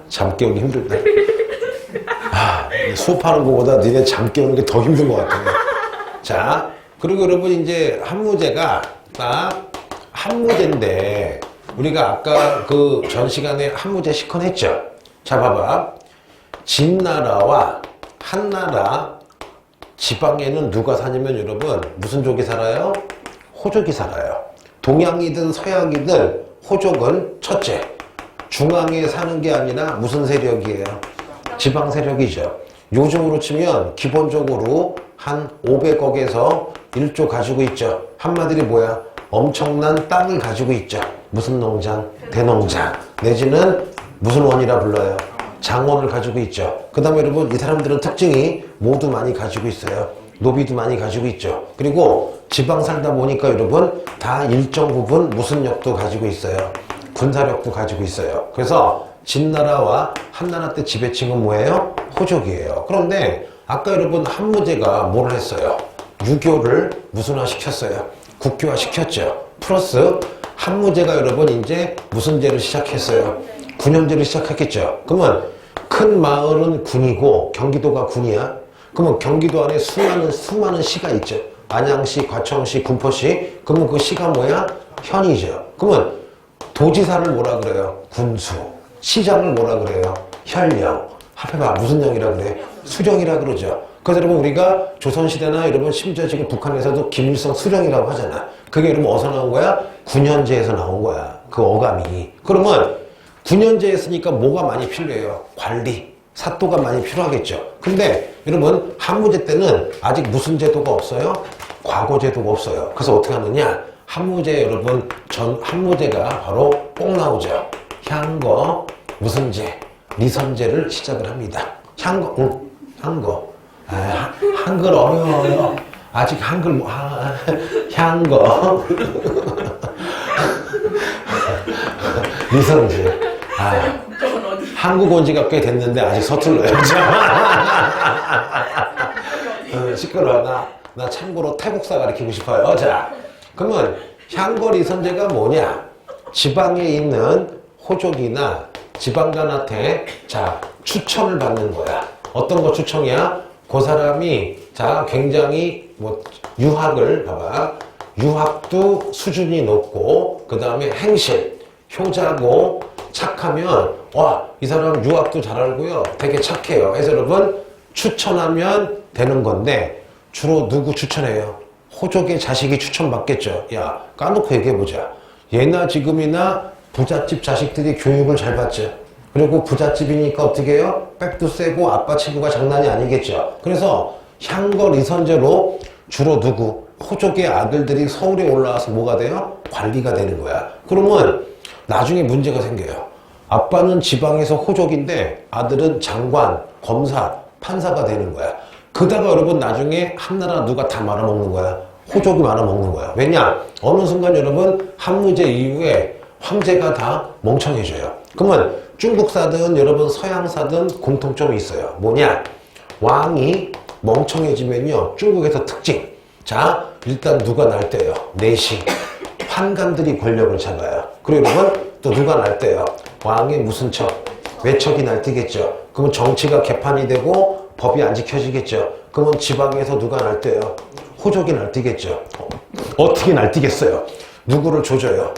잠 깨우기 힘들다. 수업하는 것보다 니네 잠 깨우는 게 더 힘든 것 같아. 자, 그리고 여러분 이제 한 문제가 딱 한 문제인데 우리가 아까 그 전 시간에 한 문제 시컨했죠. 자, 봐봐. 진나라와 한나라 지방에는 누가 사냐면 여러분 무슨 족이 살아요? 호족이 살아요. 동양이든 서양이든 호족은 첫째, 중앙에 사는 게 아니라 무슨 세력이에요? 지방 세력이죠. 요즘으로 치면 기본적으로 한 500억에서 1조 가지고 있죠. 한마디로 뭐야? 엄청난 땅을 가지고 있죠. 무슨 농장? 대농장. 내지는 무슨 원이라 불러요? 장원을 가지고 있죠. 그 다음에 여러분 이 사람들은 특징이 모두 많이 가지고 있어요. 노비도 많이 가지고 있죠. 그리고 지방 살다 보니까 여러분 다 일정 부분 무슨 역도 가지고 있어요? 군사력도 가지고 있어요. 그래서 진나라와 한나라 때 지배층은 뭐예요? 호족이에요. 그런데 아까 여러분 한무제가 뭘 했어요? 유교를 무슨화 시켰어요? 국교화 시켰죠. 플러스 한무제가 여러분 이제 무슨 제를 시작했어요? 군현제를 시작했겠죠. 그러면 큰 마을은 군이고 경기도가 군이야. 그러면 경기도 안에 수많은 시가 있죠. 안양시, 과천시, 군포시. 그러면 그 시가 뭐야? 현이죠. 그러면 도지사를 뭐라 그래요? 군수. 시장을 뭐라 그래요? 현령. 합해봐. 무슨 영이라 그래? 수령이라 그러죠. 그래서 여러분 우리가 조선시대나 여러분 심지어 지금 북한에서도 김일성 수령이라고 하잖아. 그게 여러분 어디서 나온 거야? 군현제에서 나온 거야. 그 어감이. 그러면 군현제에 쓰니까 뭐가 많이 필요해요? 관리, 사또가 많이 필요하겠죠. 근데 여러분 한무제 때는 아직 무슨 제도가 없어요? 과거제도가 없어요. 그래서 어떻게 하느냐? 한무제 여러분 한무제가 바로 꼭 나오죠. 향거, 무슨 제, 리선제를 시작을 합니다. 향거. 한글 어려워요. 아직 한글 향거. 리선제. 한국 온 지가 꽤 됐는데 아직 서툴러요. 시끄러워. 나 참고로 태국사 가르치고 싶어요. 자, 그러면 향거리 선제가 뭐냐? 지방에 있는 호족이나 지방간한테 자 추천을 받는 거야. 어떤 거 추천이야? 그 사람이 자 굉장히 뭐 유학을 봐봐. 유학도 수준이 높고 그 다음에 행실, 효자고 착하면 와 이 사람 유학도 잘 알고요. 되게 착해요. 그래서 여러분 추천하면 되는 건데 주로 누구 추천해요? 호족의 자식이 추천받겠죠. 야 까놓고 얘기해보자. 예나 지금이나 부잣집 자식들이 교육을 잘 받죠. 그리고 부잣집이니까 어떻게 해요? 백도 세고 아빠 친구가 장난이 아니겠죠. 그래서 향거 리선제로 주로 누구? 호족의 아들들이 서울에 올라와서 뭐가 돼요? 관리가 되는 거야. 그러면 나중에 문제가 생겨요. 아빠는 지방에서 호족인데 아들은 장관, 검사, 판사가 되는 거야. 그다가 여러분 나중에 한나라 누가 다 말아먹는 거야? 호족이 말아먹는 거야. 왜냐? 어느 순간 여러분 한무제 이후에 황제가 다 멍청해져요. 그러면 중국사든 여러분 서양사든 공통점이 있어요. 뭐냐? 왕이 멍청해지면요. 중국에서 특징. 자, 일단 누가 날 때요? 내시. 환관들이 권력을 잡아요. 그리고 여러분 또 누가 날 때요? 왕의 무슨 척? 외척이 날뛰겠죠. 그러면 정치가 개판이 되고 법이 안 지켜지겠죠. 그러면 지방에서 누가 날 때요? 호족이 날뛰겠죠. 어떻게 날뛰겠어요? 누구를 조져요?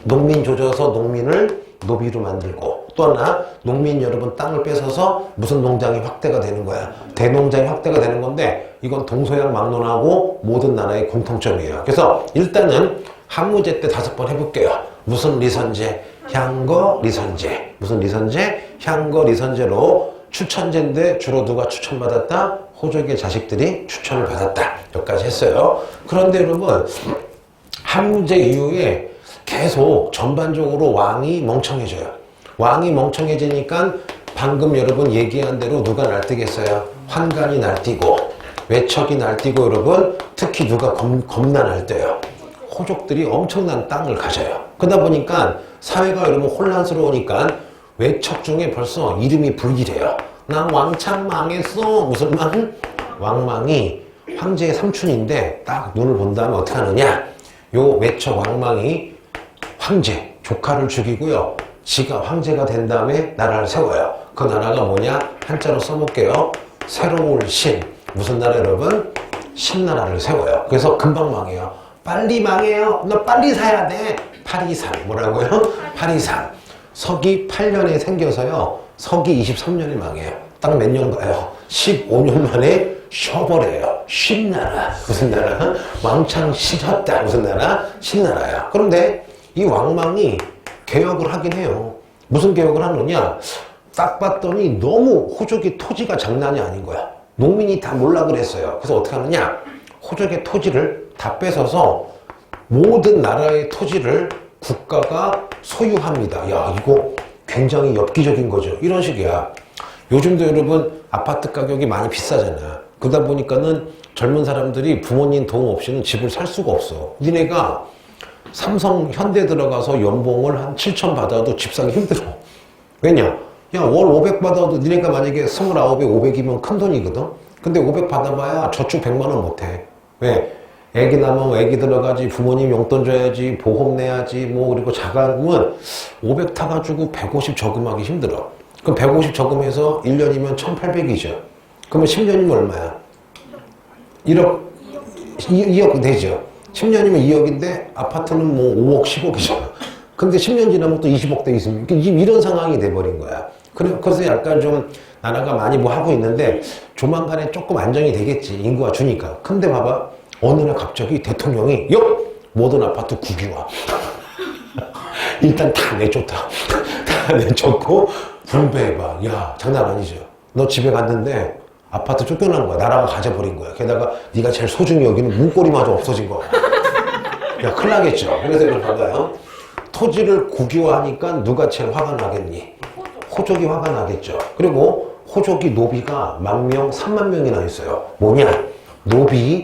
농민 조져서 농민을 노비로 만들고 또 하나 농민 여러분 땅을 뺏어서 무슨 농장이 확대가 되는 거야. 대농장이 확대가 되는 건데 이건 동서양 막론하고 모든 나라의 공통점이에요. 그래서 일단은 한무제 때 5번 해볼게요. 무슨 리선제? 향거 리선제. 무슨 리선제? 향거 리선제로 추천제인데 주로 누가 추천받았다? 호족의 자식들이 추천을 받았다. 여기까지 했어요. 그런데 여러분 한무제 이후에 계속 전반적으로 왕이 멍청해져요. 왕이 멍청해지니까 방금 여러분 얘기한 대로 누가 날뛰겠어요? 환관이 날뛰고 외척이 날뛰고 여러분 특히 누가 겁나 날뛰어요? 호족들이 엄청난 땅을 가져요. 그러다 보니까 사회가 여러분 혼란스러우니까 외척 중에 벌써 이름이 불길해요. 난 왕창 망했어. 무슨 망? 왕망이 황제의 삼촌인데 딱 눈을 본 다음에 어떻게 하느냐? 요 외척 왕망이 황제, 조카를 죽이고요. 지가 황제가 된 다음에 나라를 세워요. 그 나라가 뭐냐? 한자로 써볼게요. 새로울 신. 무슨 나라 여러분? 신나라를 세워요. 그래서 금방 망해요. 빨리 망해요. 너 빨리 사야 돼. 823. 뭐라고요? 823. 서기 8년에 생겨서요. 서기 23년에 망해요. 딱 몇 년 가요? 15년 만에 쉬어버려요. 신나라. 무슨 나라? 왕창 쉬었다. 무슨 나라? 신나라야. 그런데 이 왕망이 개혁을 하긴 해요. 무슨 개혁을 하느냐? 딱 봤더니 너무 호족의 토지가 장난이 아닌 거야. 농민이 다 몰라 그랬어요. 그래서 어떻게 하느냐? 호족의 토지를 다 뺏어서 모든 나라의 토지를 국가가 소유합니다. 야, 이거 굉장히 엽기적인 거죠. 이런 식이야. 요즘도 여러분 아파트 가격이 많이 비싸잖아. 그러다 보니까는 젊은 사람들이 부모님 도움 없이는 집을 살 수가 없어. 니네가 삼성, 현대 들어가서 연봉을 한 7천 받아도 집 사기 힘들어. 왜냐? 야, 월 500 받아도 니네가 만약에 29에 500이면 큰 돈이거든? 근데 500 받아봐야 저축 100만 원 못해. 왜? 애기 낳으면 애기 들어가지, 부모님 용돈 줘야지, 보험 내야지, 뭐, 그리고 자가금은 500 타가지고 150 저금하기 힘들어. 그럼 150 저금해서 1년이면 1800이죠. 그러면 10년이면 얼마야? 1억, 2억 되죠. 10년이면 2억인데 아파트는 뭐 5억, 10억이죠. 근데 10년 지나면 또 20억 돼 있으면 이런 상황이 돼버린 거야. 그래서 약간 좀 나라가 많이 뭐 하고 있는데 조만간에 조금 안정이 되겠지. 인구가 주니까. 근데 봐봐. 어느 날 갑자기 대통령이 모든 아파트 국유화. 일단 다 내쫓다. 다 내쫓고 분배해봐. 야, 장난 아니죠. 너 집에 갔는데 아파트 쫓겨난 거야. 나라가 가져버린 거야. 게다가 네가 제일 소중히 여기는 문고리마저 없어진 거야. 야, 큰일 나겠죠. 그래서 이걸 봐봐요. 토지를 국유화하니까 누가 제일 화가 나겠니? 호족이 화가 나겠죠. 그리고 호족이 노비가 10,000명, 30,000명이나 있어요. 뭐냐? 노비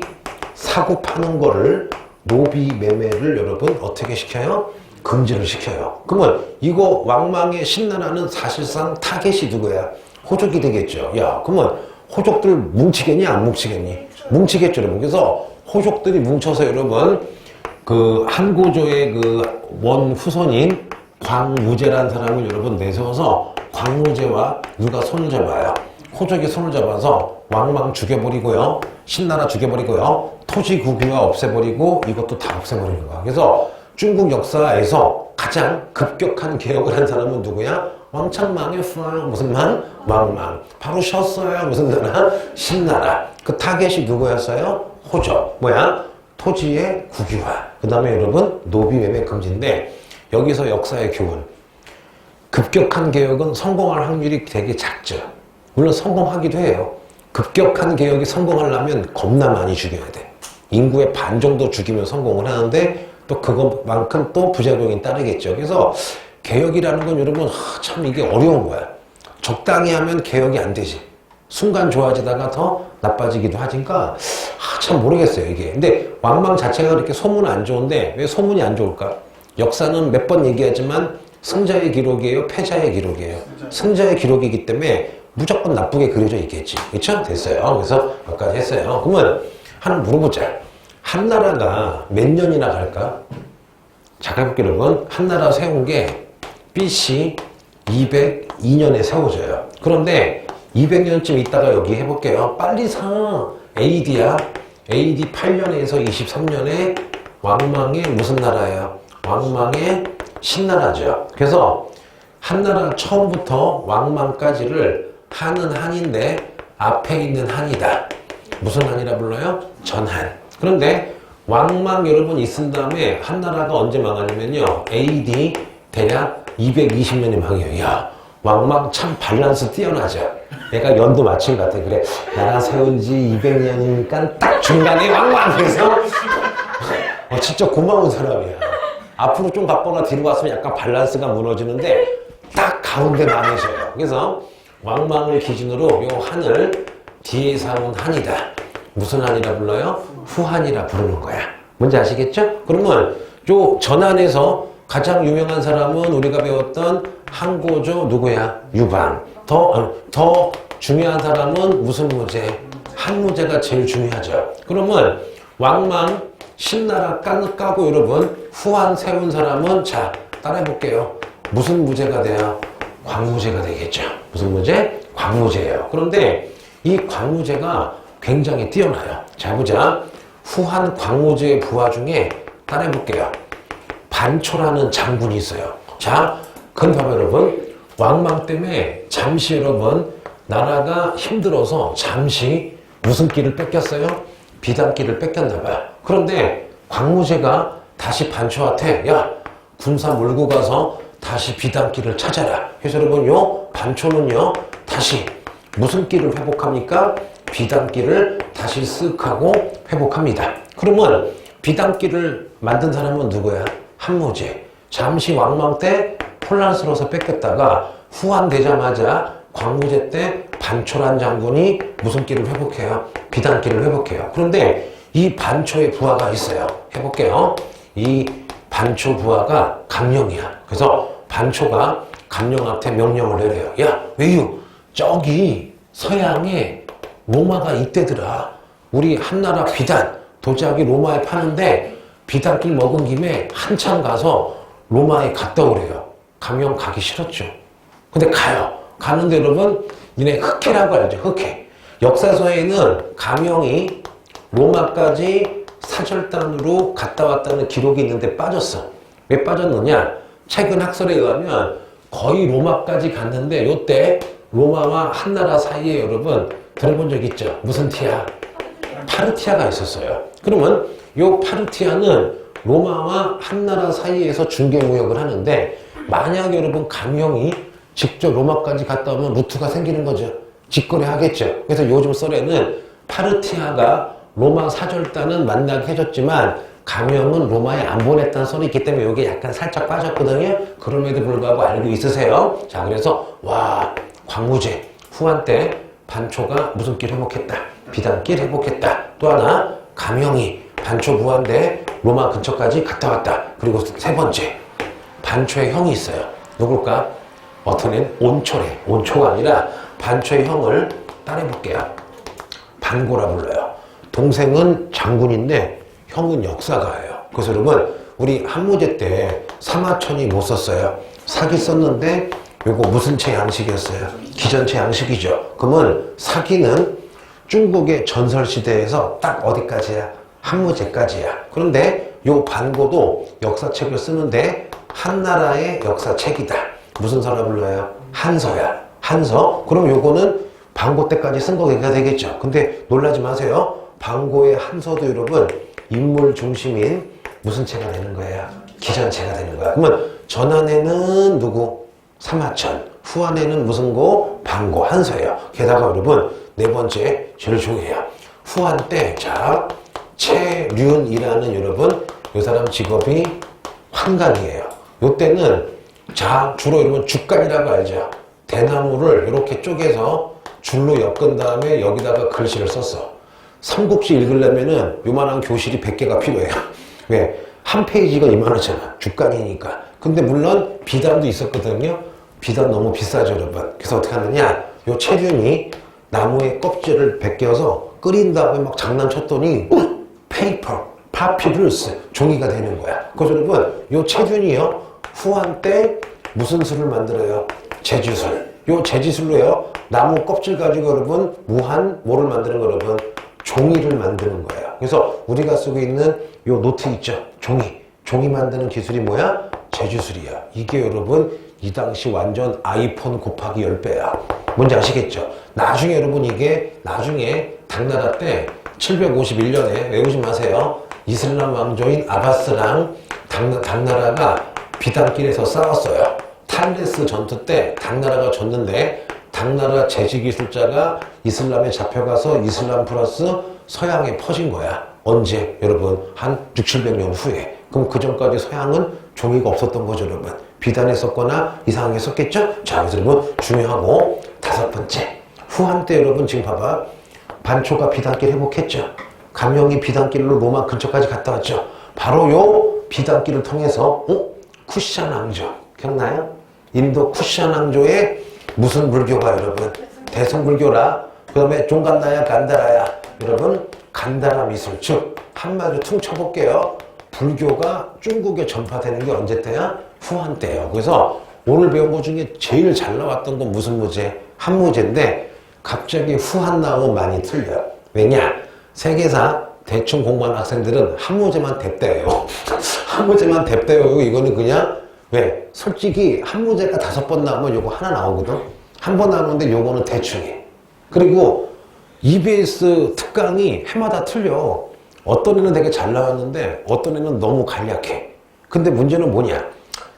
사고 파는 거를 노비 매매를 여러분 어떻게 시켜요? 금지를 시켜요. 그러면 이거 왕망의 신나라는 사실상 타겟이 누구야? 호족이 되겠죠. 야, 그러면 호족들 뭉치겠니? 안 뭉치겠니? 뭉치겠죠, 여러분. 그래서 호족들이 뭉쳐서 여러분 그 한고조의 그 원후손인 광무제라는 사람을 여러분 내세워서 광무제와 누가 손을 잡아요? 호족이 손을 잡아서 왕망 죽여버리고요. 신나라 죽여버리고요. 토지 국유화 없애버리고 이것도 다 없애버리는 거야. 그래서 중국 역사에서 가장 급격한 개혁을 한 사람은 누구야? 왕창 망했어요. 무슨 망? 왕망. 바로 쉬었어요. 무슨 나라? 신나라. 그 타겟이 누구였어요? 호족. 뭐야? 토지의 국유화. 그 다음에 여러분 노비 매매 금지인데 여기서 역사의 교훈. 급격한 개혁은 성공할 확률이 되게 작죠. 물론 성공하기도 해요. 급격한 개혁이 성공하려면 겁나 많이 죽여야 돼. 인구의 반 정도 죽이면 성공을 하는데 또 그것만큼 또 부작용이 따르겠죠. 그래서 개혁이라는 건 여러분 참 이게 어려운 거야. 적당히 하면 개혁이 안 되지. 순간 좋아지다가 더 나빠지기도 하니까 참 모르겠어요 이게. 근데 왕망 자체가 그렇게 소문은 안 좋은데 왜 소문이 안 좋을까? 역사는 몇 번 얘기하지만 승자의 기록이에요? 패자의 기록이에요? 승자의 기록이기 때문에 무조건 나쁘게 그려져 있겠지. 그쵸? 됐어요. 그래서 여기까지 했어요. 그러면 하나 물어보자. 한나라가 몇 년이나 갈까? 잠깐 여러분, 한나라 세운 게 BC 202년에 세워져요. 그런데 200년쯤 있다가 여기 해볼게요. 빨리 사. AD야. AD 8년에서 23년에 왕망의 무슨 나라예요? 왕망의 신나라죠. 그래서 한나라 처음부터 왕망까지를 한은 한인데 앞에 있는 한이다. 무슨 한이라 불러요? 전한. 그런데 왕망 여러분 있은 다음에 한나라가 언제 망하냐면요. AD 대략 220년에 망해요. 야, 왕망 참 밸런스 뛰어나죠. 내가 연도 맞춘 것 같아. 그래, 나라 세운 지 200년이니까 딱 중간에 왕망. 그래서 진짜 고마운 사람이야. 앞으로 좀 갔거나 뒤로 갔으면 약간 밸런스가 무너지는데 딱 가운데 망해져요. 그래서 왕망을 기준으로 요 한을 뒤에 사온 한이다. 무슨 한이라 불러요? 후한이라 부르는 거야. 뭔지 아시겠죠? 그러면 요 전한에서 가장 유명한 사람은 우리가 배웠던 한고조 누구야? 유방. 더 중요한 사람은 무슨 무제? 한무제가 제일 중요하죠. 그러면 왕망 신나라 까고 여러분 후한 세운 사람은 자 따라해볼게요. 무슨 무제가 돼요? 광무제가 되겠죠. 무슨 무제? 광무제예요. 그런데 이 광무제가 굉장히 뛰어나요. 자, 보자. 후한 광무제의 부하 중에 따라해볼게요. 반초라는 장군이 있어요. 자, 그럼 봐봐요, 여러분. 왕망 때문에 잠시 여러분 나라가 힘들어서 잠시 무슨 길을 뺏겼어요? 비단길을 뺏겼나봐요. 그런데 광무제가 다시 반초한테 야, 군사 몰고 가서 다시 비단길을 찾아라. 그래서 여러분 요 반초는요 다시 무슨 길을 회복합니까? 비단길을 다시 쓱 하고 회복합니다. 그러면 비단길을 만든 사람은 누구야? 한무제. 잠시 왕망 때 혼란스러워서 뺏겼다가 후한 되자마자 광무제 때 반초란 장군이 무슨 길을 회복해요? 비단길을 회복해요. 그런데 이 반초의 부하가 있어요. 해볼게요. 이 반초 부하가 감령이야. 그래서 반초가 감령한테 명령을 내려요. 야, 왜요? 저기 서양에 로마가 이때더라. 우리 한나라 비단 도자기 로마에 파는데 비단길 먹은 김에 한참 가서 로마에 갔다 오래요. 감령 가기 싫었죠. 근데 가요. 가는데 여러분 니네 흑해라고 알죠? 흑해. 역사서에는 감영이 로마까지 사절단으로 갔다 왔다는 기록이 있는데 빠졌어. 왜 빠졌느냐? 최근 학설에 의하면 거의 로마까지 갔는데 요때 로마와 한나라 사이에 여러분 들어본 적 있죠? 무슨 티아? 파르티아가 있었어요. 그러면 요 파르티아는 로마와 한나라 사이에서 중개무역을 하는데 만약 여러분 감영이 직접 로마까지 갔다 오면 루트가 생기는 거죠. 직거래 하겠죠. 그래서 요즘 썰에는 파르티아가 로마 사절단은 만나게 해줬지만 감영은 로마에 안 보냈다는 썰이 있기 때문에 이게 약간 살짝 빠졌거든요. 그럼에도 불구하고 알고 있으세요. 자, 그래서 와, 광무제 후한 때 반초가 무슨 길 회복했다. 비단길 회복했다. 또 하나 감영이 반초 부하인데 로마 근처까지 갔다 왔다. 그리고 세 번째 반초의 형이 있어요. 누굴까? 어떤 애는 온초래. 온초가 아니라 반초의 형을 따라해볼게요. 반고라 불러요. 동생은 장군인데 형은 역사가예요. 그래서 여러분 우리 한무제 때 사마천이 못 썼어요. 사기 썼는데 요거 무슨 채 양식이었어요? 기전채 양식이죠. 그러면 사기는 중국의 전설시대에서 딱 어디까지야? 한무제까지야. 그런데 요 반고도 역사책을 쓰는데 한나라의 역사책이다. 무슨 서라 불러요? 한서야. 한서. 그럼 요거는 반고 때까지 쓴 거가 되겠죠. 근데 놀라지 마세요. 반고의 한서도 여러분 인물 중심인 무슨 체가 되는 거예요? 기전체가 되는 거야. 그러면 전안에는 누구? 사마천. 후안에는 무슨 고? 반고, 한서예요. 게다가 여러분 네 번째 제일 중요해요. 후안 때 자 최륜이라는 여러분 이 사람 직업이 환관이에요. 요때는 자 주로 여러분 죽간이라고 알죠? 대나무를 이렇게 쪼개서 줄로 엮은 다음에 여기다가 글씨를 썼어. 삼국지 읽으려면은 요만한 교실이 100개가 필요해요. 왜? 한 페이지가 이만하잖아. 죽간이니까. 근데 물론 비단도 있었거든요. 비단 너무 비싸죠, 여러분. 그래서 어떻게 하느냐? 요 체륜이 나무의 껍질을 벗겨서 끓인 다음에 막 장난쳤더니 페이퍼, 파피루스, 종이가 되는 거야. 그래서 여러분 요 체륜이요. 후한 때 무슨 술을 만들어요? 제주술. 요 제지술로요. 나무 껍질 가지고 여러분 무한 뭐를 만드는 거 여러분? 종이를 만드는 거예요. 그래서 우리가 쓰고 있는 요 노트 있죠? 종이. 종이 만드는 기술이 뭐야? 제주술이야. 이게 여러분 이 당시 완전 아이폰 곱하기 10배야. 뭔지 아시겠죠? 나중에 여러분 이게 나중에 당나라 때 751년에 외우지 마세요. 이슬람 왕조인 아바스랑 당나라가 비단길에서 싸웠어요. 탈레스 전투 때 당나라가 졌는데 당나라 제지기술자가 이슬람에 잡혀가서 이슬람 플러스 서양에 퍼진 거야. 언제? 여러분 한 600~700년 후에. 그럼 그 전까지 서양은 종이가 없었던 거죠, 여러분. 비단에 썼거나 이상하게 썼겠죠? 자, 그래서 여러분 중요하고 다섯 번째. 후한 때 여러분 지금 봐봐. 반초가 비단길 회복했죠. 감영이 비단길로 로마 근처까지 갔다 왔죠. 바로 요 비단길을 통해서 쿠시안 왕조. 기억나요? 인도 쿠시안 왕조의 무슨 불교가 여러분? 대승불교라. 그 다음에 종간다야 간다라야. 여러분 간다라 미술. 즉 한마디로 퉁쳐볼게요. 불교가 중국에 전파되는 게 언제 때야? 후한 때예요. 그래서 오늘 배운 것 중에 제일 잘 나왔던 건 무슨 문제? 한문제인데 갑자기 후한 나오면 많이 틀려. 왜냐? 세계사 대충 공부하는 학생들은 한 문제만 댔대요. 한 문제만 댔대요. 이거는 그냥 왜? 솔직히 한 문제가 5번 나오면 요거 하나 나오거든. 한 번 나오는데 요거는 대충해. 그리고 EBS 특강이 해마다 틀려. 어떤 애는 되게 잘 나왔는데 어떤 애는 너무 간략해. 근데 문제는 뭐냐?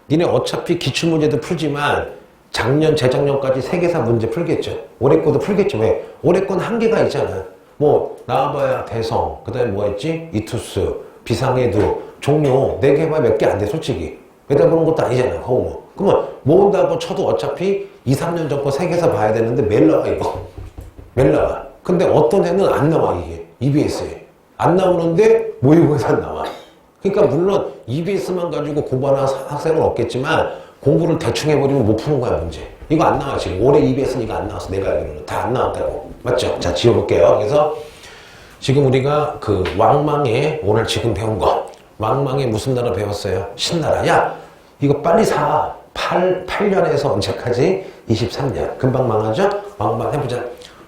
니네 어차피 기출문제도 풀지만 작년, 재작년까지 세계사 문제 풀겠죠. 올해 거도 풀겠죠. 왜? 올해 건 한계가 있잖아. 뭐 나와봐야 대성, 그 다음에 뭐 했지? 이투스, 비상해도, 종료 4개 해봐야 몇 개 안 돼 솔직히. 매달 보는 것도 아니잖아. 허우. 그러면 모은다고 쳐도 어차피 2, 3년 전 거 세계사 봐야 되는데 매일 나와 이거. 매일 나와. 근데 어떤 애는 안 나와 이게. EBS에. 안 나오는데 모의고사 안 나와. 그러니까 물론 EBS만 가지고 공부하는 학생은 없겠지만 공부를 대충 해버리면 못 푸는 거야 문제. 이거 안 나와 지금. 올해 EBS는 이거 안 나왔어. 내가 알기로는. 다 안 나왔다고. 맞죠? 자 지워볼게요. 그래서 지금 우리가 그 왕망에 오늘 지금 배운 거 왕망에 무슨 나라 배웠어요? 신나라. 야 이거 빨리 사. 8년에서 언제까지? 23년. 금방 망하죠? 왕망 해보자.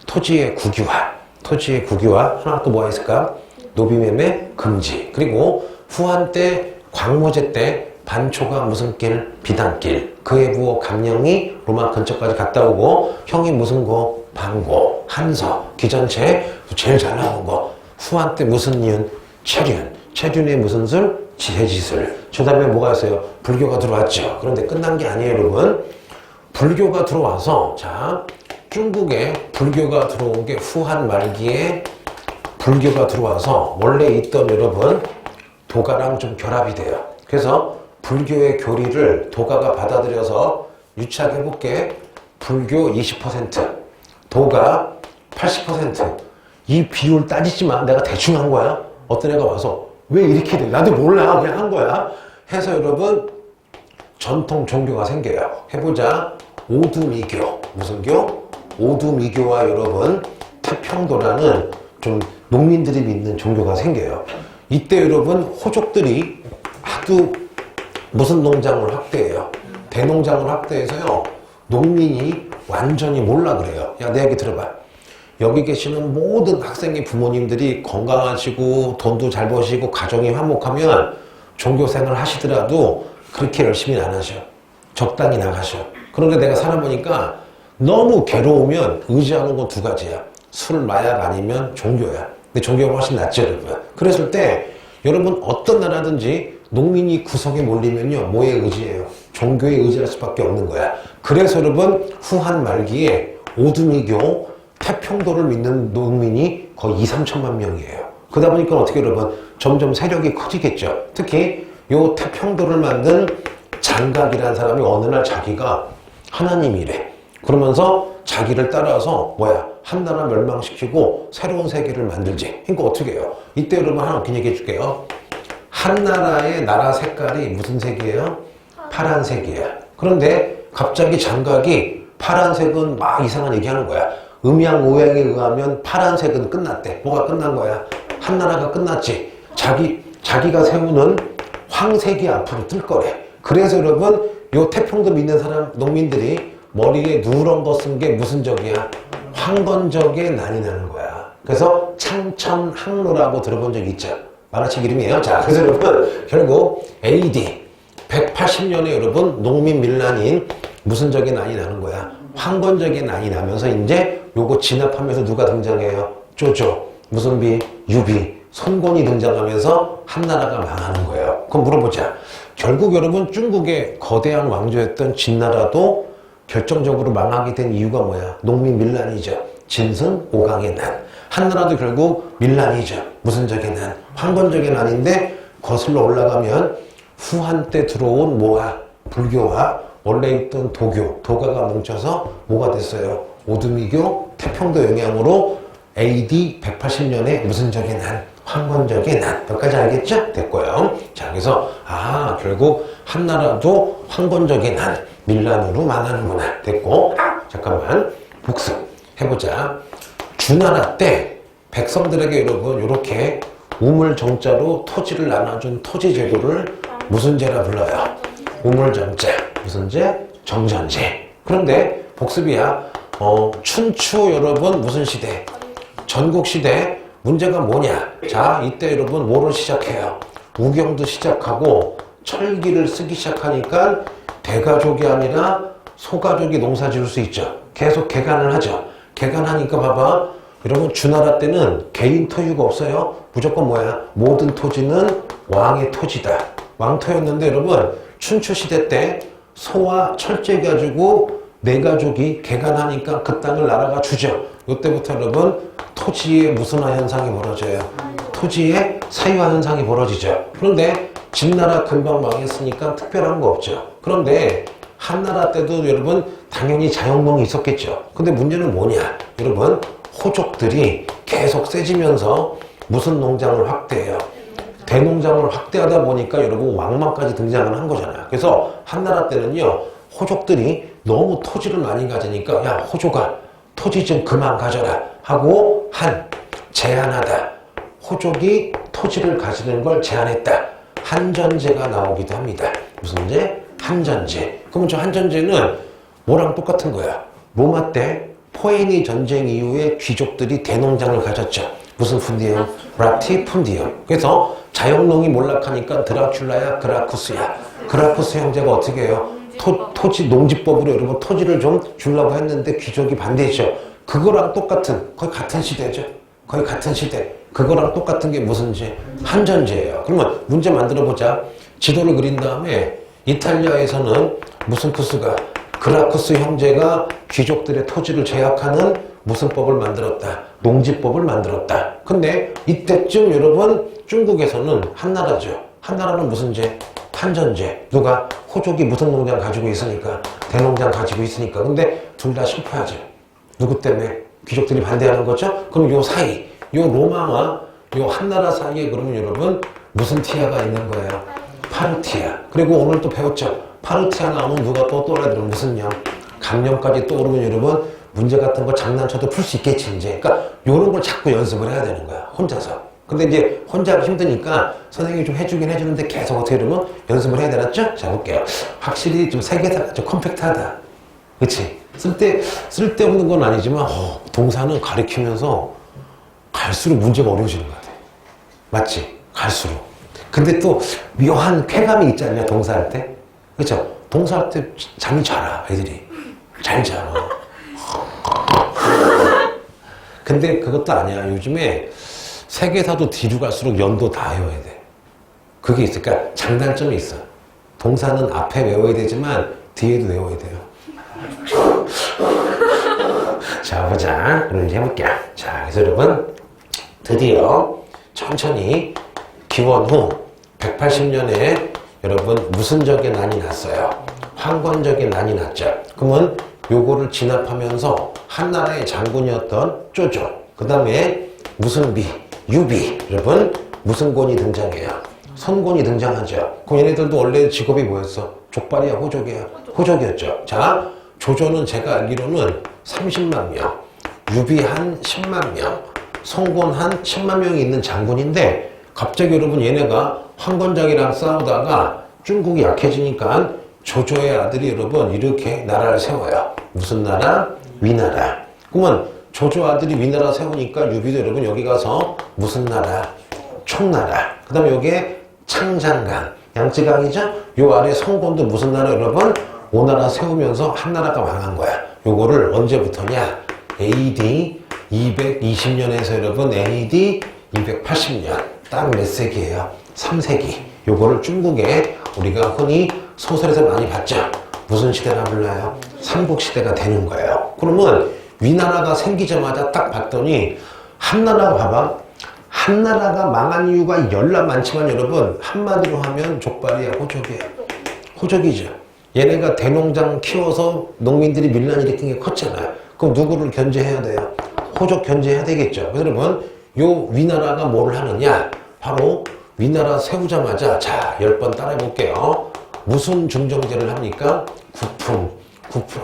토지의 국유화. 토지의 국유화. 하나 또 뭐가 있을까? 노비매매 금지. 그리고 후한 때 광무제 때 반초가 무슨 길? 비단길. 그의 부호 감령이 로마 근처까지 갔다 오고 형이 무슨 고? 방고, 한서, 기전체 제일 잘 나온 거. 후한 때 무슨 이윤? 체륜. 체륜의 무슨 술? 지혜지술. 저 다음에 뭐가 있어요? 불교가 들어왔죠. 그런데 끝난 게 아니에요 여러분. 불교가 들어와서 자 중국에 불교가 들어온 게 후한 말기에 불교가 들어와서 원래 있던 여러분 도가랑 좀 결합이 돼요. 그래서 불교의 교리를 도가가 받아들여서 유착해볼게. 불교 20%, 도가 80%. 이 비율 따지지만 내가 대충 한 거야. 어떤 애가 와서 왜 이렇게 돼? 나도 몰라. 그냥 한 거야. 해서 여러분 전통 종교가 생겨요. 해보자. 오두미교. 무슨 교? 오두미교와 여러분 태평도라는 좀 농민들이 믿는 종교가 생겨요. 이때 여러분 호족들이 하도 무슨 농장을 확대해요. 대농장을 확대해서요. 농민이 완전히 몰라 그래요. 야, 내 얘기 들어봐. 여기 계시는 모든 학생의 부모님들이 건강하시고 돈도 잘 버시고 가정이 화목하면 종교생활 하시더라도 그렇게 열심히 안 하셔. 적당히 나가셔. 그런데 내가 살아보니까 너무 괴로우면 의지하는 건 2가지야. 술, 마약 아니면 종교야. 근데 종교가 훨씬 낫죠, 여러분. 그랬을 때 여러분 어떤 나라든지 농민이 구석에 몰리면요. 뭐에 의지해요? 종교에 의지할 수밖에 없는 거야. 그래서 여러분 후한 말기에 오두미교 태평도를 믿는 농민이 거의 2, 3천만 명이에요. 그러다 보니까 어떻게 여러분 점점 세력이 커지겠죠. 특히 요 태평도를 만든 장각이라는 사람이 어느 날 자기가 하나님이래. 그러면서 자기를 따라서 뭐야 한나라 멸망시키고 새로운 세계를 만들지. 그러니까 어떻게 해요? 이때 여러분 하나 웃긴 얘기 해줄게요. 한나라의 나라 색깔이 무슨 색이에요? 파란색이야. 그런데 갑자기 장각이 파란색은 막 이상한 얘기하는 거야. 음양오양에 의하면 파란색은 끝났대. 뭐가 끝난 거야? 한나라가 끝났지. 자기가 세우는 황색이 앞으로 뜰 거래. 그래서 여러분 요 태평도 믿는 사람 농민들이 머리에 누런 거 쓴 게 무슨 적이야? 황건적에 난이 나는 거야. 그래서 창천항로라고 들어본 적 있죠? 만화책 이름이에요. 자, 그래서 여러분 결국 AD 180년에 여러분 농민 밀란인 무슨 적에 난이 나는 거야? 황건적에 난이 나면서 이제 요거 진압하면서 누가 등장해요? 쪼쪼, 무슨 비? 유비, 손권이 등장하면서 한나라가 망하는 거예요. 그럼 물어보자. 결국 여러분 중국의 거대한 왕조였던 진나라도 결정적으로 망하게 된 이유가 뭐야? 농민 밀란이죠. 진승 오강의 난. 한나라도 결국 밀란이죠. 무슨 적의 난? 황건적의 난인데 거슬러 올라가면 후한 때 들어온 뭐가? 불교와 원래 있던 도교, 도가가 뭉쳐서 뭐가 됐어요? 오두미교, 태평도 영향으로 AD 180년에 무슨 적의 난? 황건적의 난. 여기까지 알겠죠? 됐고요. 자, 그래서 결국 한나라도 황건적의 난, 밀란으로 망하는구나. 됐고, 잠깐만 복습 해보자. 주나라 때 백성들에게 여러분 이렇게 우물정자로 토지를 나눠준 토지제도를 무슨 제라 불러요? 우물정자. 무슨 제? 정전제. 그런데 복습이야. 춘추 여러분 무슨 시대? 전국시대. 문제가 뭐냐? 자, 이때 여러분 뭐를 시작해요? 우경도 시작하고 철기를 쓰기 시작하니까 대가족이 아니라 소가족이 농사 지을 수 있죠. 계속 개간을 하죠. 개간하니까 봐봐. 여러분 주나라 때는 개인 토유가 없어요. 무조건 뭐야? 모든 토지는 왕의 토지다. 왕토였는데 여러분 춘추시대 때 소와 철제 가지고 네 가족이 개간하니까 그 땅을 나라가 주죠. 이때부터 여러분 토지의 무슨화 현상이 벌어져요. 토지의 사유화 현상이 벌어지죠. 그런데 진나라 금방 망했으니까 특별한 거 없죠. 그런데 한나라 때도 여러분 당연히 자영농이 있었겠죠. 근데 문제는 뭐냐? 여러분 호족들이 계속 세지면서 무슨 농장을 확대해요? 대농장을 확대하다 보니까 여러분 왕만까지 등장을 한 거잖아요. 그래서 한나라 때는요 호족들이 너무 토지를 많이 가지니까 야 호족아 토지 좀 그만 가져라 하고 제한하다. 호족이 토지를 가지는 걸 제한했다. 한전제가 나오기도 합니다. 무슨 제? 한전제. 그러면 저 한전제는 뭐랑 똑같은 거야? 로마 때 포에니 전쟁 이후에 귀족들이 대농장을 가졌죠. 무슨 푼디움? 라티푼디움. 그래서 자영농이 몰락하니까 드라큘라야 그라쿠스야. 그라쿠스 형제가 어떻게 해요? 토지 농지법으로 여러분 토지를 좀 주려고 했는데 귀족이 반대했죠. 그거랑 똑같은 거의 같은 시대죠. 거의 같은 시대. 그거랑 똑같은 게 무슨 제? 한전제예요. 그러면 문제 만들어 보자. 지도를 그린 다음에 이탈리아에서는 무슨 쿠스가 그라쿠스 형제가 귀족들의 토지를 제약하는 무슨 법을 만들었다. 농지법을 만들었다. 근데 이때쯤 여러분 중국에서는 한나라죠. 한나라는 무슨 제? 한전제. 누가? 호족이 무슨 농장 가지고 있으니까 대농장 가지고 있으니까. 근데 둘 다 실패하죠. 누구 때문에? 귀족들이 반대하는 거죠. 그럼 요 사이 요 로마와 요 한나라 사이에 그러면 여러분 무슨 티아가 있는 거예요? 파르티아. 그리고 오늘 또 배웠죠. 파르티아 나오면 누가 또 떠올라들면 무슨 령? 강령까지 떠오르면 여러분 문제 같은 거 장난쳐도 풀 수 있겠지 이제. 그러니까 요런 걸 자꾸 연습을 해야 되는 거야. 혼자서. 근데 이제 혼자 하기 힘드니까 선생님이 좀 해주긴 해주는데 계속 어떻게 그러면 연습을 해야 되겠죠? 자 볼게요. 확실히 좀 세계사가 좀 컴팩트하다. 그치? 쓸데없는 건 아니지만 동사는 가르치면서 갈수록 문제가 어려워지는 것 같아. 맞지? 갈수록. 근데 또 묘한 쾌감이 있지 않냐 동사할 때? 그쵸? 동사할 때 잠이 잘 와 애들이. 잘 자. 근데 그것도 아니야. 요즘에 세계사도 뒤로 갈수록 연도 다 외워야 돼. 그게 있으니까 장단점이 있어. 동사는 앞에 외워야 되지만 뒤에도 외워야 돼요. 자 보자. 그럼 이제 해볼게요. 자 그래서 여러분 드디어 천천히 기원 후 180년에 여러분 무슨 적의 난이 났어요? 황건적의 난이 났죠. 그러면 요거를 진압하면서 한나라의 장군이었던 쪼조, 그 다음에 무슨 비, 유비, 여러분 무슨 권이 등장해요? 선권이 등장하죠. 그럼 얘네들도 원래 직업이 뭐였어? 족발이야, 호족이야? 호족이었죠. 자, 조조는 제가 알기로는 30만 명, 유비 한 10만 명, 성권 한 10만 명이 있는 장군인데 갑자기 여러분 얘네가 황건적이랑 싸우다가 중국이 약해지니까 조조의 아들이 여러분 이렇게 나라를 세워요. 무슨 나라? 위나라. 그러면 조조 아들이 위나라 세우니까 유비도 여러분 여기 가서 무슨 나라? 총나라. 그 다음에 여기에 창장강, 양쯔강이죠? 요 아래 성권도 무슨 나라 여러분? 오나라 세우면서 한나라가 망한 거야. 요거를 언제부터냐? AD 220년에서 여러분 AD 280년. 딱 몇 세기예요? 3세기. 요거를 중국에 우리가 흔히 소설에서 많이 봤죠? 무슨 시대라 불러요? 삼국시대가 되는 거예요. 그러면 위나라가 생기자마자 딱 봤더니 한나라가 봐봐. 한나라가 망한 이유가 열나 많지만 여러분 한마디로 하면 족발이야, 호족이야. 호족이죠. 얘네가 대농장 키워서 농민들이 밀란 일으킨 게 컸잖아요. 그럼 누구를 견제해야 돼요? 호족 견제해야 되겠죠. 그래서 여러분 요 위나라가 뭐를 하느냐? 바로 위나라 세우자마자 자 10번 따라해 볼게요. 무슨 중정제를 합니까? 구품.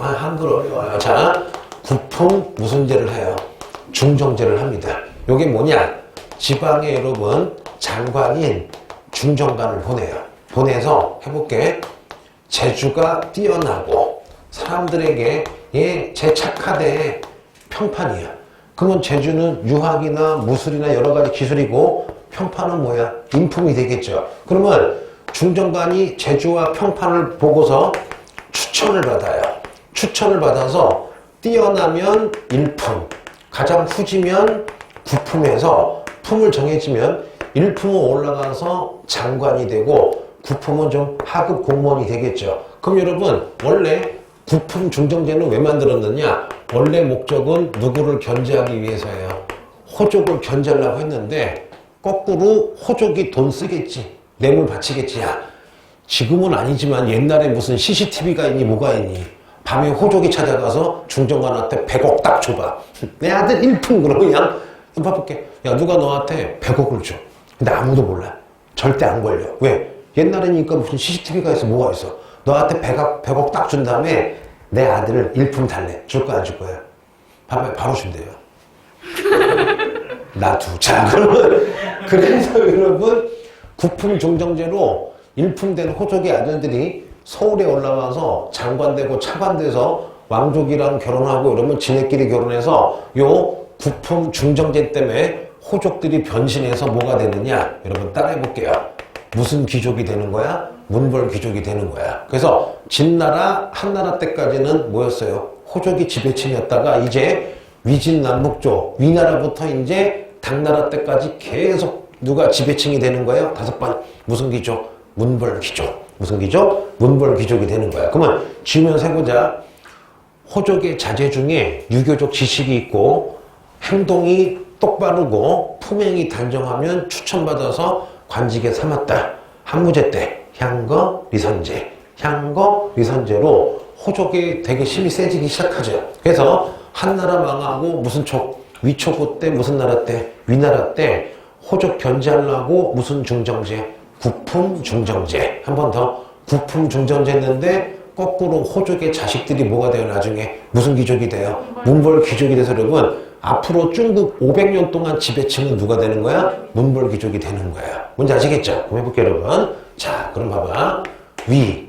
한글 어려워요. 자, 구품 무슨 제를 해요? 중정제를 합니다. 요게 뭐냐? 지방에 여러분 장관인 중정관을 보내요. 보내서 해볼게. 재주가 뛰어나고 사람들에게 쟤 착하대 평판이야. 그러면 제주는 유학이나 무술이나 여러 가지 기술이고 평판은 뭐야? 인품이 되겠죠. 그러면 중정관이 제주와 평판을 보고서 추천을 받아요. 추천을 받아서 뛰어나면 일품, 가장 후지면 구품에서 품을 정해지면 일품은 올라가서 장관이 되고 구품은 좀 하급 공무원이 되겠죠. 그럼 여러분 원래 구품 중정제는 왜 만들었느냐? 원래 목적은 누구를 견제하기 위해서예요. 호족을 견제하려고 했는데 거꾸로 호족이 돈 쓰겠지. 뇌물 바치겠지. 야, 지금은 아니지만 옛날에 무슨 CCTV가 있니 뭐가 있니. 밤에 호족이 찾아가서 중정관한테 100억 딱 줘봐. 내 아들 일품 그러면 그냥 봐볼게. 야 누가 너한테 100억을 줘. 근데 아무도 몰라. 절대 안 걸려. 왜? 옛날이니까 무슨 CCTV가 있어 뭐가 있어. 너한테 100억 딱 준 다음에 내 아들을 일품 달래. 줄 거야 안 줄 거야? 바로 준대요. 나도. 자 그러면 그래서 여러분 구품 중정제로 일품된 호족의 아들들이 서울에 올라와서 장관되고 차관돼서 왕족이랑 결혼하고 이러면 지네끼리 결혼해서 요 구품 중정제 때문에 호족들이 변신해서 뭐가 되느냐? 여러분 따라해볼게요. 무슨 귀족이 되는 거야? 문벌 귀족이 되는 거야. 그래서 진나라, 한나라 때까지는 뭐였어요? 호족이 지배층이었다가 이제 위진남북조, 위나라부터 이제 당나라 때까지 계속 누가 지배층이 되는 거예요? 5번. 무슨 귀족? 문벌 귀족. 무슨 귀족? 문벌 귀족이 되는 거야. 그러면 지으면 세보자. 호족의 자제 중에 유교적 지식이 있고 행동이 똑바르고 품행이 단정하면 추천받아서 관직에 삼았다. 한무제 때 향거 리선제, 향거 리선제로 호족이 되게 힘이 세지기 시작하죠. 그래서 한나라 망하고 무슨 촉, 위초고 때 무슨 나라 때, 위나라 때 호족 견제하려고 무슨 중정제, 구품 중정제. 한 번 더 구품 중정제 했는데 거꾸로 호족의 자식들이 뭐가 돼요? 나중에 무슨 귀족이 돼요? 문벌 귀족이 돼서 여러분 앞으로 중국 500년 동안 지배층은 누가 되는 거야? 문벌 귀족이 되는 거야. 뭔지 아시겠죠? 그럼 해볼게요 여러분. 자 그럼 봐봐. 위,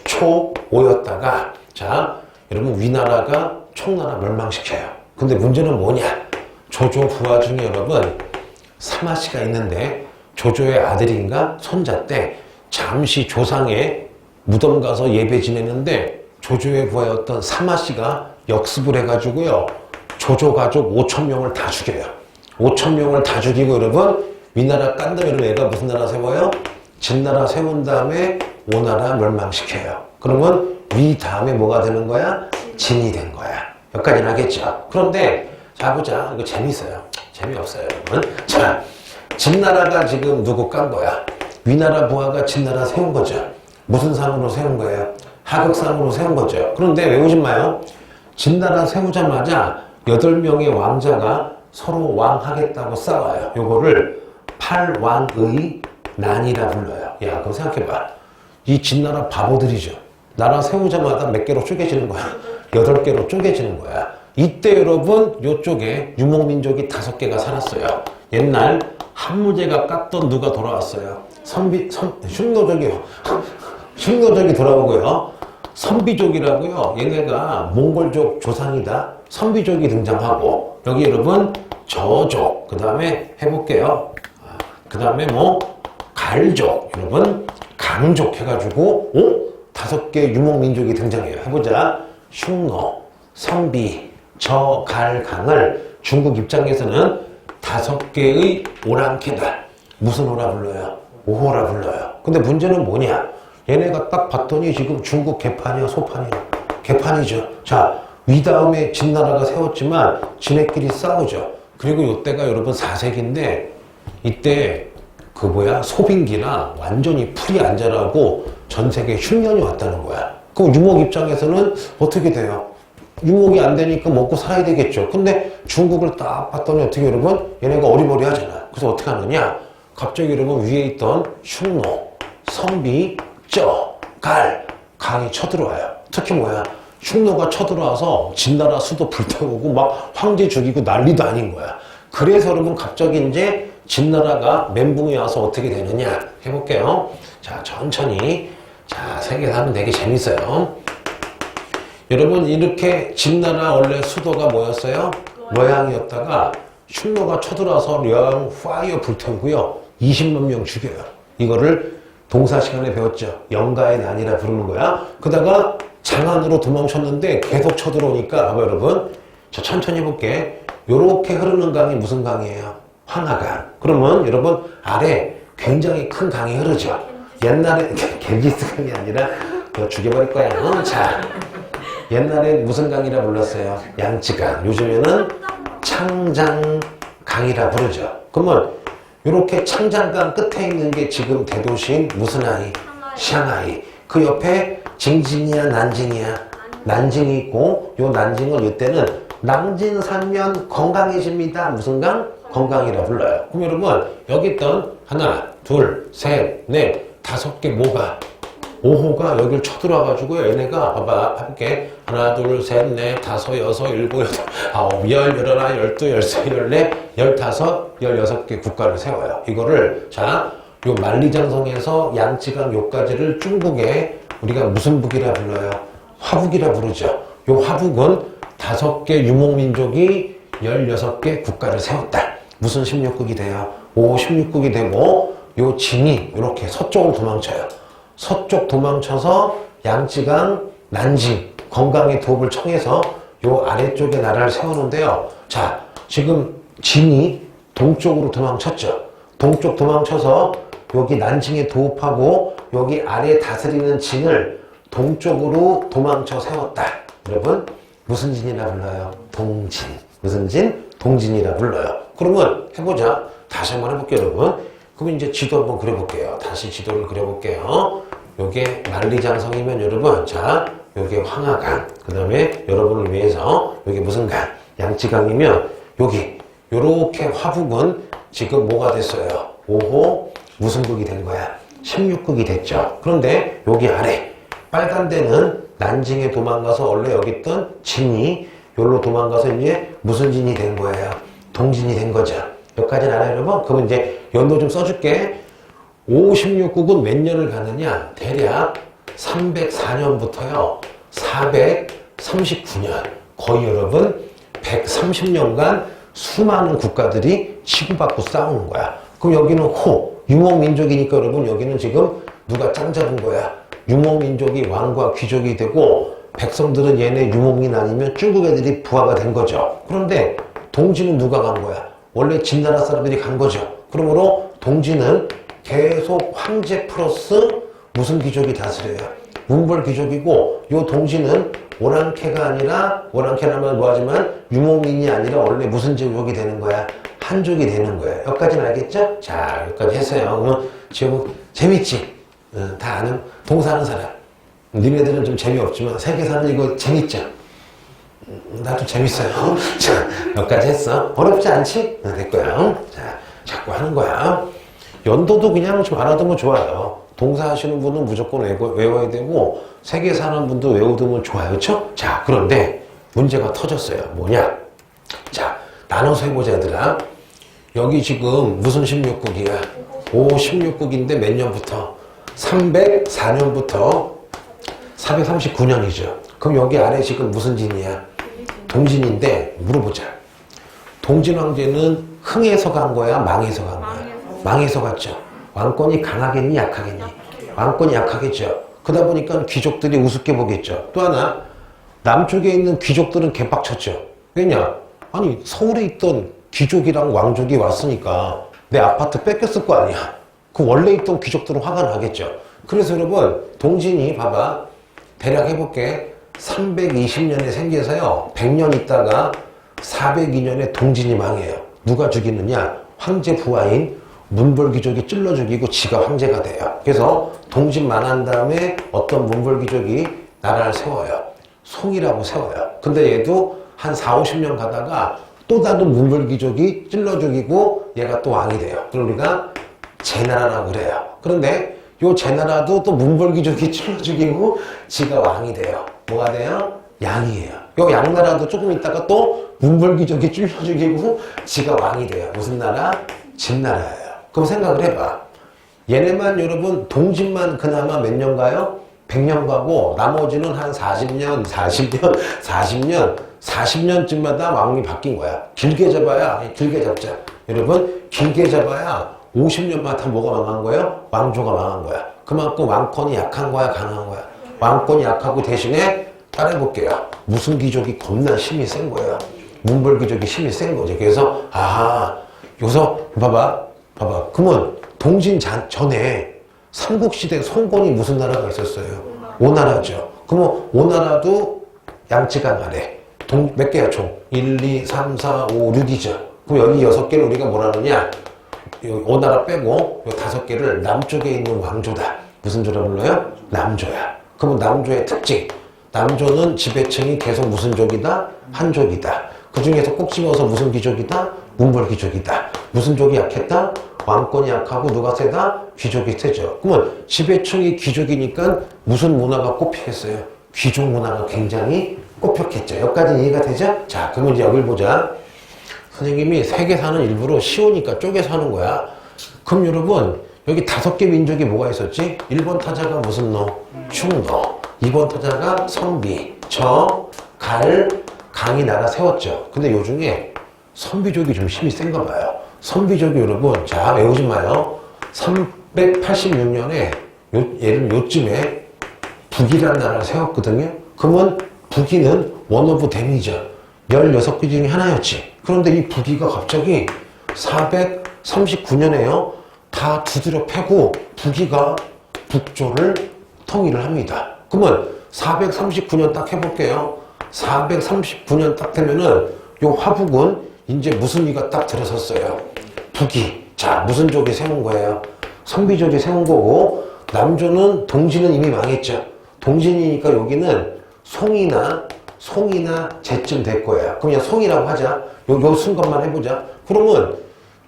초, 오였다가 자 여러분 위나라가 총나라 멸망시켜요. 근데 문제는 뭐냐? 조조 부하 중에 여러분 사마씨가 있는데 조조의 아들인가 손자 때 잠시 조상의 무덤 가서 예배 지냈는데 조조의 부하였던 사마씨가 역습을 해가지고요. 조조 가족 5,000명을 다 죽여요. 5,000명을 다 죽이고 여러분 위나라 깐 다음에 여러분 애가 무슨 나라 세워요? 진나라 세운 다음에 오나라 멸망시켜요. 그러면 위 다음에 뭐가 되는 거야? 진이 된 거야. 여기까지는 하겠죠. 그런데 자 보자. 이거 재밌어요. 재미없어요 여러분. 자 진나라가 지금 누구 깐 거야? 위나라 부하가 진나라 세운 거죠. 무슨 상으로 세운 거예요? 하극상으로 세운 거죠. 그런데 외우지 마요. 진나라 세우자마자 8명의 왕자가 서로 왕하겠다고 싸워요. 요거를 팔왕의 난이라 불러요. 야, 그거 생각해봐. 이 진나라 바보들이죠. 나라 세우자마자 몇 개로 쪼개지는 거야? 8개로 쪼개지는 거야. 이때 여러분 요쪽에 유목민족이 5개가 살았어요. 옛날 한무제가 깠던 누가 돌아왔어요. 흉노족이 돌아오고요. 선비족이라고요. 얘네가 몽골족 조상이다. 선비족이 등장하고 여기 여러분 저족 그 다음에 해볼게요. 그 다음에 뭐 갈족 여러분 강족 해가지고 5개 유목민족이 등장해요. 해보자. 흉노, 선비, 저, 갈, 강을 중국 입장에서는 5개의 오랑캐다. 무슨 오라 불러요? 오호라 불러요. 근데 문제는 뭐냐? 얘네가 딱 봤더니 지금 중국 개판이야, 소판이야? 개판이죠. 자, 위 다음에 진나라가 세웠지만 지네끼리 싸우죠. 그리고 이때가 여러분 4세기인데 이때 소빙기나 완전히 풀이 안 자라고 전 세계에 흉년이 왔다는 거야. 그럼 유목 입장에서는 어떻게 돼요? 유목이 안 되니까 먹고 살아야 되겠죠. 근데 중국을 딱 봤더니 어떻게 여러분? 얘네가 어리버리하잖아. 그래서 어떻게 하느냐? 갑자기 여러분 위에 있던 흉노, 선비, 갈, 강이 쳐들어와요. 특히 뭐야? 흉노가 쳐들어와서 진나라 수도 불태우고 막 황제 죽이고 난리도 아닌 거야. 그래서 여러분 갑자기 이제 진나라가 멘붕이 와서 어떻게 되느냐 해볼게요. 자 천천히. 자 세계사는 되게 재밌어요. 여러분 이렇게 진나라 원래 수도가 뭐였어요? 려양이었다가 슌로가 쳐들어와서 려양 파이어 불태우고요. 20만 명 죽여요. 이거를 동사 시간에 배웠죠. 영가의 난이라 부르는 거야. 그러다가 장안으로 도망쳤는데 계속 쳐들어오니까 봐봐 여러분. 저 천천히 해볼게. 요렇게 흐르는 강이 무슨 강이에요? 황하강. 그러면 여러분 아래 굉장히 큰 강이 흐르죠. 옛날에 겐지스 강이 아니라 너 죽여버릴 거야. 자, 옛날에 무슨 강이라 불렀어요? 양쯔강. 요즘에는 창장강이라 부르죠. 그러면 이렇게 창장강 끝에 있는 게 지금 대도시인 무슨 하이? 샹하이. 그 옆에 징진이야 난징이야? 난징이 있고 요 난징은 이때는 낭진산면 건강해집니다. 무슨 강? 건강이라 불러요. 그럼 여러분 여기 있던 하나, 둘, 셋, 넷, 5개 뭐가? 5호가 여기를 쳐들어와가지고 얘네가 봐봐 해볼게. 하나, 둘, 셋, 넷, 5, 6, 7, 8, 9, 10, 11, 12, 13, 14, 15, 16개 국가를 세워요. 이거를 자, 요 만리장성에서 양쯔강 요까지를 중국에 우리가 무슨 북이라 불러요? 화북이라 부르죠. 요 화북은 5개 유목민족이 16개 국가를 세웠다. 무슨 16국이 돼요? 16국이 되고 요 진이 이렇게 서쪽으로 도망쳐요. 서쪽 도망쳐서 양쯔강, 난징, 건강의 도읍을 청해서 요 아래쪽에 나라를 세우는데요. 자, 지금 진이 동쪽으로 도망쳤죠. 동쪽 도망쳐서 여기 난징의 도읍하고 여기 아래 다스리는 진을 동쪽으로 도망쳐 세웠다. 여러분 무슨 진이라 불러요? 동진. 무슨 진? 동진이라 불러요. 그러면 해보자. 다시 한번 해볼게요 여러분. 그럼 이제 지도 한번 그려볼게요. 다시 지도를 그려볼게요. 요게 만리장성이면 여러분 자 요게 황하강. 그 다음에 여러분을 위해서 요게 무슨 강? 양쯔강이면 여기 요렇게 화북은 지금 뭐가 됐어요? 5호 무슨 국이 된 거야? 16국이 됐죠. 그런데 여기 아래 빨간 데는 난징에 도망가서 원래 여기 있던 진이 여기로 도망가서 이제 무슨 진이 된 거예요? 동진이 된 거죠. 여기까지는 알아요 여러분? 그러면 이제 연도 좀 써줄게. 56국은 몇 년을 가느냐? 대략 304년부터요 439년 거의 여러분 130년간 수많은 국가들이 치고받고 싸우는 거야. 그럼 여기는 호 유목민족이니까 여러분 여기는 지금 누가 짱 잡은 거야? 유목민족이 왕과 귀족이 되고 백성들은 얘네 유목민 아니면 중국 애들이 부하가 된 거죠. 그런데 동진은 누가 간 거야? 원래 진나라 사람들이 간 거죠. 그러므로 동진은 계속 황제 플러스 무슨 귀족이 다스려요? 문벌 귀족이고 요 동진은 오랑캐가 아니라 오랑캐라면 뭐하지만 유목민이 아니라 원래 무슨 제국이 되는 거야? 한족이 되는 거야. 여기까지는 알겠죠? 자 여기까지 했어요. 그러면 지금 재밌지? 다 아는 동사하는 사람. 니네들은 좀 재미없지만 세계사는 이거 재밌죠? 나도 재밌어요. 자 여기까지 했어. 어렵지 않지? 됐고요. 자 자꾸 하는 거야. 연도도 그냥 좀 알아두면 좋아요. 동사 하시는 분은 무조건 외워야 되고 세계사 하는 분도 외워두면 좋아요. 그렇죠? 자 그런데 문제가 터졌어요. 뭐냐? 자 나눠서 해보자 얘들아. 여기 지금 무슨 16국이야? 16국인데 몇 년부터? 304년부터 439년이죠. 그럼 여기 아래 지금 무슨 진이야? 동진인데 물어보자. 동진 황제는 흥해서 간 거야? 망해서 간 거야? 망해서 갔죠. 왕권이 강하겠니? 약하겠니? 왕권이 약하겠죠. 그러다 보니까 귀족들이 우습게 보겠죠. 또 하나 남쪽에 있는 귀족들은 개빡쳤죠. 왜냐? 아니 서울에 있던 귀족이랑 왕족이 왔으니까 내 아파트 뺏겼을 거 아니야. 그 원래 있던 귀족들은 화가 나겠죠. 그래서 여러분 동진이 봐봐. 대략 해볼게. 320년에 생겨서요 100년 있다가 402년에 동진이 망해요. 누가 죽이느냐? 황제 부하인 문벌 귀족이 찔러 죽이고 지가 황제가 돼요. 그래서 동진 망한 다음에 어떤 문벌 귀족이 나라를 세워요. 송이라고 세워요. 근데 얘도 한 4, 50년 가다가 또 다른 문벌 귀족이 찔러 죽이고 얘가 또 왕이 돼요. 그걸 우리가 제나라라고 그래요. 그런데 요 제나라도 또 문벌 귀족이 찔러 죽이고 지가 왕이 돼요. 뭐가 돼요? 양이에요. 요 양나라도 조금 있다가 또 문벌 귀족이 찔러 죽이고 지가 왕이 돼요. 무슨 나라? 진나라예요. 그럼 생각을 해봐. 얘네만 여러분 동진만 그나마 몇 년 가요? 100년 가고 나머지는 한 40년, 40년쯤마다 왕이 바뀐 거야. 길게 잡아야, 길게 잡자. 여러분, 길게 잡아야 50년마다 뭐가 망한 거예요? 왕조가 망한 거야. 그만큼 왕권이 약한 거야, 강한 거야? 왕권이 약하고 대신에 따라해볼게요. 무슨 귀족이 겁나 힘이 센 거예요. 문벌 귀족이 힘이 센 거죠. 그래서 여기서 봐봐. 그러면 동진 전에 삼국시대 송건이 무슨 나라가 있었어요? 오나라죠. 그러면 오나라도 양치강 아래 몇 개야 총? 1, 2, 3, 4, 5, 6이죠. 그럼 여기 6개를 우리가 뭐라 하느냐? 오나라 빼고 요 5개를 남쪽에 있는 왕조다. 무슨 조라 불러요? 남조야. 그러면 남조의 특징. 남조는 지배층이 계속 무슨 족이다? 한족이다. 그 중에서 꼭 집어서 무슨 귀족이다? 문벌 귀족이다. 무슨 족이 약했다? 왕권이 약하고 누가 세다? 귀족이 세죠. 그러면 지배층이 귀족이니까 무슨 문화가 꼽히겠어요? 귀족 문화가 굉장히 꼽혔겠죠. 여기까지 이해가 되죠? 자, 그러면 이제 여기를 보자. 선생님이 세계사는 일부러 쉬우니까 쪼개서 하는 거야. 그럼 여러분, 여기 5개 민족이 뭐가 있었지? 1번 타자가 무슨 너? 충너. 2번 타자가 선비, 저, 갈, 강이 나라 세웠죠. 근데 요 중에 선비족이 좀 힘이 센가 봐요. 선비족이 여러분, 자, 외우지 마요. 386년에 얘는 요쯤에 북이라는 나라를 세웠거든요. 그러면 북이는 원 오브 댐이죠. 16개 중에 하나였지. 그런데 이 북이가 갑자기 439년에요. 다 두드려 패고 북이가 북조를 통일을 합니다. 그러면 439년 딱 해볼게요. 439년 딱 되면은 요 화북은 이제 무슨 이가 딱 들어섰어요. 북이. 자, 무슨 족이 세운 거예요? 선비족이 세운 거고, 남조는 동진은 이미 망했죠. 동진이니까 여기는 송이나 제쯤 될 거예요. 그럼 그냥 송이라고 하자. 요 순간만 해보자. 그러면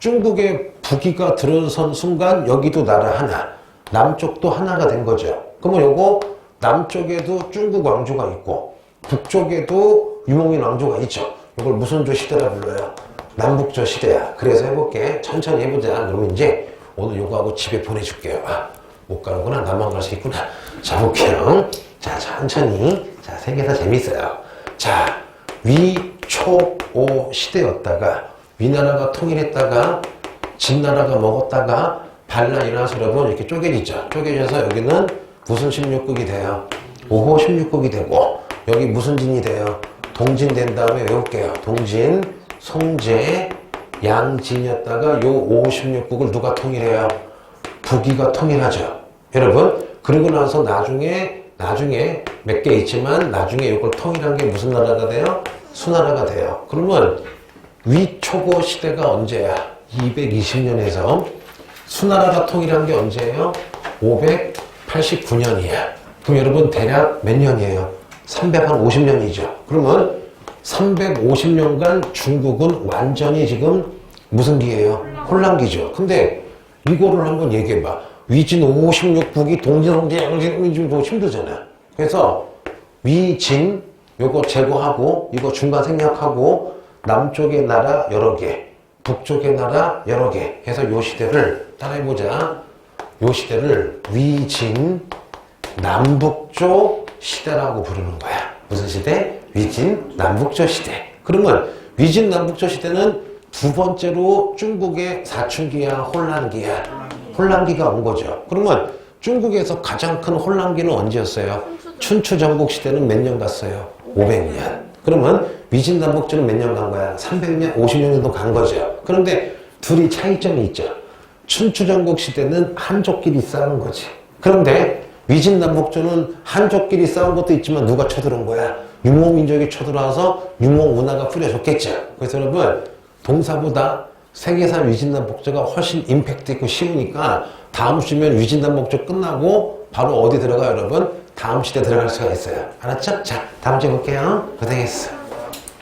중국의 북이가 들어선 순간 여기도 나라 하나, 남쪽도 하나가 된 거죠. 그러면 요거 남쪽에도 중국 왕조가 있고 북쪽에도 유목민 왕조가 있죠. 이걸 무슨 조 시대라 불러요? 남북조 시대야. 그래서 해볼게. 천천히 해보자. 그러면 이제 오늘 요거하고 집에 보내줄게요. 못 가는구나. 나만 갈 수 있구나. 자, 볼게요. 자, 천천히. 자, 세계사 재밌어요. 자, 위초오 시대였다가 위나라가 통일했다가 진나라가 먹었다가 반란 일어나서 여러분 이렇게 쪼개지죠. 쪼개져서 여기는 무슨 16국이 돼요? 5호 16국이 되고 여기 무슨 진이 돼요? 동진 된 다음에 외울게요. 동진, 송제, 양진이었다가 요 5호 16국을 누가 통일해요? 북이가 통일하죠. 여러분, 그러고 나서 나중에 몇 개 있지만 나중에 이걸 통일한 게 무슨 나라가 돼요? 수나라가 돼요. 그러면 위초고 시대가 언제야? 220년에서 수나라가 통일한 게 언제예요? 589년이야. 그럼 여러분 대략 몇 년이에요? 350년이죠. 그러면 350년간 중국은 완전히 지금 무슨 기예요? 혼란기죠. 근데 이거를 한번 얘기해봐. 위진 56국이 동진, 홍제, 양진, 좀 힘들잖아. 그래서 위진 요거 제거하고 이거 중간 생략하고 남쪽의 나라 여러 개, 북쪽의 나라 여러 개 해서 요 시대를 따라해보자. 요 시대를 위진 남북조 시대라고 부르는 거야. 무슨 시대? 위진 남북조 시대. 그러면 위진 남북조 시대는 두 번째로 중국의 사춘기야, 혼란기가 온 거죠. 그러면 중국에서 가장 큰 혼란기는 언제였어요? 춘추전국 시대는 몇 년 갔어요? 500년. 그러면 위진 남북조는 몇 년 간 거야? 300년, 50년 정도 간 거죠. 그런데 둘이 차이점이 있죠. 춘추전국 시대는 한족끼리 싸우는 거지. 그런데 위진 남북조는 한족끼리 싸운 것도 있지만 누가 쳐들어온 거야? 유목민족이 쳐들어와서 유목 문화가 뿌려졌겠죠. 그래서 여러분 동사보다 세계사 위진남북조가 훨씬 임팩트 있고 쉬우니까 다음 주면 위진남북조 끝나고 바로 어디 들어가요, 여러분? 다음 시대 들어갈 수가 있어요. 알았죠? 자, 다음 주에 볼게요. 고생했어.